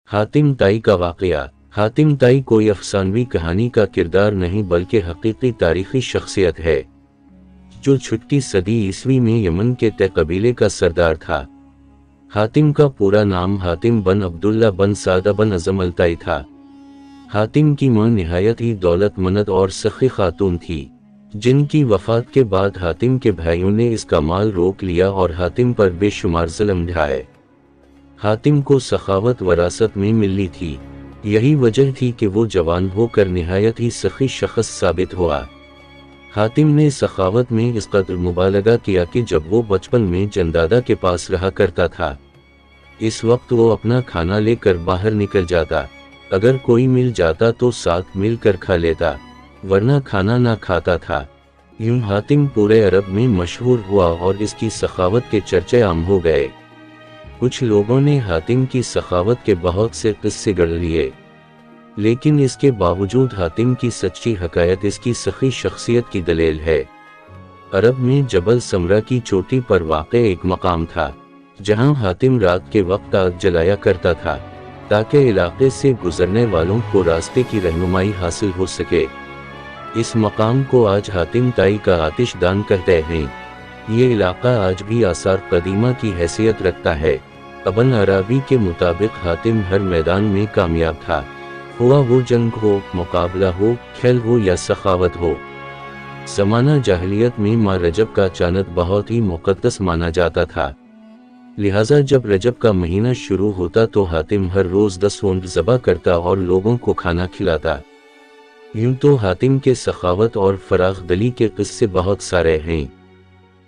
हातिम ताई का वाक़या। हातिम ताई कोई अफसानवी कहानी का किरदार नहीं बल्कि हकीकी तारीखी शख्सियत है, जो छठी सदी ईस्वी में यमन के तय कबीले का सरदार था। हातिम का पूरा नाम हातिम बन अब्दुल्ला बन सादा बन अज़म अल ताई था। हातिम की मां निहायत ही दौलतमंद और सखी खातून थी, जिनकी वफात के बाद हातिम के भाइयों ने इसका माल रोक लिया और हातिम पर बेशुमार ज़ुल्म ढाए। हातिम को सखावत वरासत में मिली थी, यही वजह थी कि वो जवान होकर निहायत ही सखी शख्स साबित हुआ। हातिम ने सखावत में इस कदर मुबालगा किया कि जब वो बचपन में जंदादा के पास रहा करता था, इस वक्त वो अपना खाना लेकर बाहर निकल जाता। अगर कोई मिल जाता तो साथ मिलकर खा लेता, वरना खाना ना खाता था। यूं हातिम पूरे अरब में मशहूर हुआ और इसकी सखावत के चर्चे आम हो गए। कुछ लोगों ने हातिम की सखावत के बहुत से किस्से गढ़ लिए, लेकिन इसके बावजूद हातिम की सच्ची हकायत इसकी सखी शख्सियत की दलील है। अरब में जबल समरा की चोटी पर वाक़े एक मकाम था, जहां हातिम रात के वक्त आग जलाया करता था, ताकि इलाके से गुजरने वालों को रास्ते की रहनुमाई हासिल हो सके। इस मकाम को आज हातिम ताई का आतिशदान कहते हैं। ये इलाका आज भी आसार कदीमा की हैसियत रखता है। इब्न अराबी के मुताबिक हातिम हर मैदान में कामयाब था, हुआ वो जंग हो, मुकाबला हो, खेल हो या सखावत हो। ज़माना जाहिलियत में माह रजब का चांद बहुत ही मुक़द्दस माना जाता था, लिहाजा जब रजब का महीना शुरू होता तो हातिम हर रोज़ 10 ऊँट ज़बह करता और लोगों को खाना खिलाता। यूं तो हातिम के सखावत और फराख दिली के किस्से बहुत सारे हैं,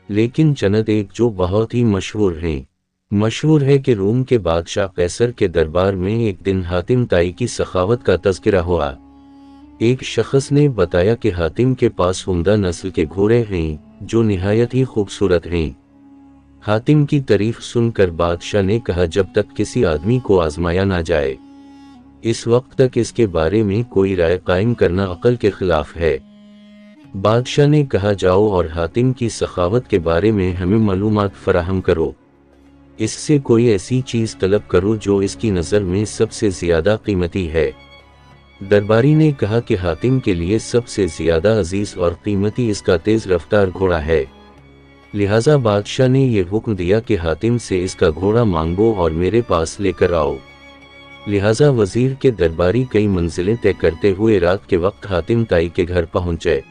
लेकिन चंद एक जो बहुत ही मशहूर हैं। मशहूर है कि रोम के बादशाह कैसर के दरबार में एक दिन हातिम ताई की सखावत का तज़किरा हुआ। एक शख्स ने बताया कि हातिम के पास उम्दा नस्ल के घोड़े हैं, जो निहायत ही खूबसूरत हैं। हातिम की तारीफ सुनकर बादशाह ने कहा, जब तक किसी आदमी को आजमाया ना जाए, इस वक्त तक इसके बारे में कोई राय कायम करना अक्ल के खिलाफ है। बादशाह ने कहा, जाओ और हातिम की सखावत के बारे में हमें मालूमात फराहम करो। इससे कोई ऐसी चीज़ तलब करो जो इसकी नज़र में सबसे ज़्यादा कीमती है। दरबारी ने कहा कि हातिम के लिए सबसे ज़्यादा अजीज़ और कीमती इसका तेज़ रफ्तार घोड़ा है। लिहाजा बादशाह ने यह हुक्म दिया कि हातिम से इसका घोड़ा मांगो और मेरे पास लेकर आओ। लिहाजा वज़ीर के दरबारी कई मंजिलें तय करते हुए रात के वक्त हातिम ताई के घर पहुँचे।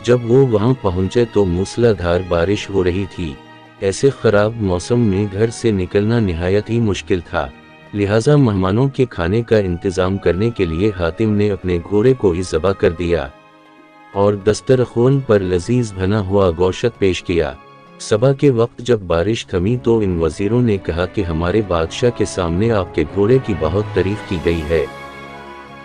जब वो वहाँ पहुँचे तो मूसलाधार बारिश हो रही थी। ऐसे ख़राब मौसम में घर से निकलना निहायत ही मुश्किल था, लिहाजा मेहमानों के खाने का इंतज़ाम करने के लिए हातिम ने अपने घोड़े को ही ज़बह कर दिया और दस्तरख़्वान पर लजीज बना हुआ गोश्त पेश किया। सबा के वक्त जब बारिश थमी तो इन वज़ीरों ने कहा कि हमारे बादशाह के सामने आपके घोड़े की बहुत तारीफ़ की गई है।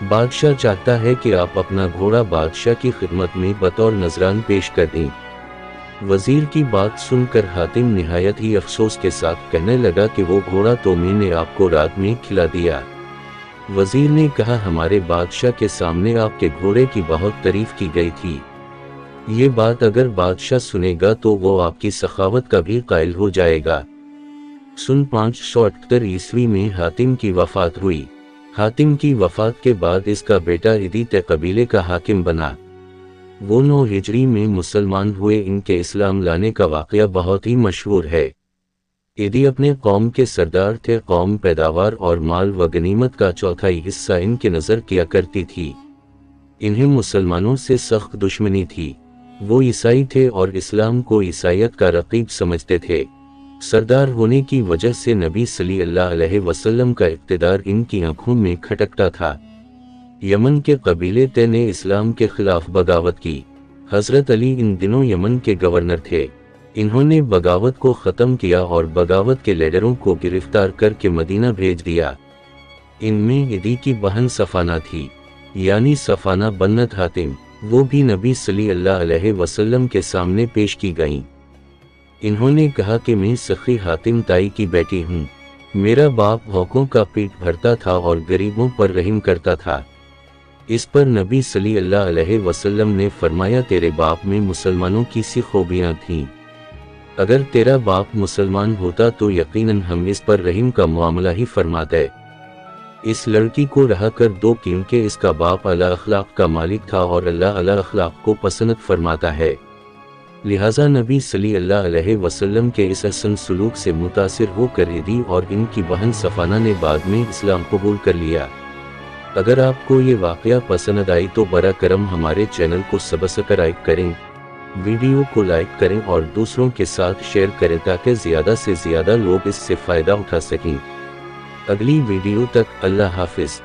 बादशाह चाहता है कि आप अपना घोड़ा बादशाह की खिदमत में बतौर नजरान पेश कर दें। वज़ीर की बात सुनकर हातिम निहायत ही अफसोस के साथ कहने लगा कि वो घोड़ा तो मैंने आपको रात में खिला दिया। वज़ीर ने कहा, हमारे बादशाह के सामने आपके घोड़े की बहुत तारीफ की गई थी। ये बात अगर बादशाह सुनेगा तो वो आपकी सखावत का भी कायल हो जाएगा। सन 578 ईस्वी में हातिम की वफात हुई। हातिम की वफात के बाद इसका बेटा इदी ते कबीले का हाकिम बना। वो 9 हिजरी में मुसलमान हुए। इनके इस्लाम लाने का वाक़या बहुत ही मशहूर है। इदी अपने कौम के सरदार थे। कौम पैदावार और माल व गनीमत का चौथाई हिस्सा इनके नज़र किया करती थी। इन्हें मुसलमानों से सख्त दुश्मनी थी। वो ईसाई थे और इस्लाम को ईसाइयत का रकीब समझते थे। सरदार होने की वजह से नबी सल्लल्लाहु अलैहि वसल्लम का इक़्तिदार इनकी आंखों में खटकता था। यमन के कबीले ते ने इस्लाम के खिलाफ बगावत की। हज़रत अली इन दिनों यमन के गवर्नर थे। इन्होंने बगावत को ख़त्म किया और बगावत के लीडरों को गिरफ्तार करके मदीना भेज दिया। इनमें इदी की बहन सफ़ाना थी, यानी सफ़ाना बन्नत हातिम। वो भी नबी सल्लल्लाहु अलैहि वसल्लम के सामने पेश की गईं। इन्होंने कहा कि मैं सखी हातिम ताई की बेटी हूँ। मेरा बाप भूखों का पेट भरता था और गरीबों पर रहम करता था। इस पर नबी सल्लल्लाहु अलैहि वसल्लम ने फरमाया, तेरे बाप में मुसलमानों की सी खूबियाँ थीं। अगर तेरा बाप मुसलमान होता तो यकीनन हम इस पर रहम का मामला ही फरमाते। اس لڑکی کو رہا کر دو کیونکہ اس کا باپ اعلیٰ اخلاق کا مالک تھا اور اللہ اعلیٰ اخلاق کو پسند فرماتا ہے، لہٰذا نبی صلی اللہ علیہ وسلم کے اس حسن سلوک سے متاثر ہو کر ریدی اور ان کی بہن صفانہ نے بعد میں اسلام قبول کر لیا۔ اگر آپ کو یہ واقعہ پسند آئی تو براہ کرم ہمارے چینل کو سبسکرائب کریں، ویڈیو کو لائک کریں اور دوسروں کے ساتھ شیئر کریں تاکہ زیادہ سے زیادہ لوگ اس سے فائدہ اٹھا سکیں۔ اگلی ویڈیو تک اللہ حافظ۔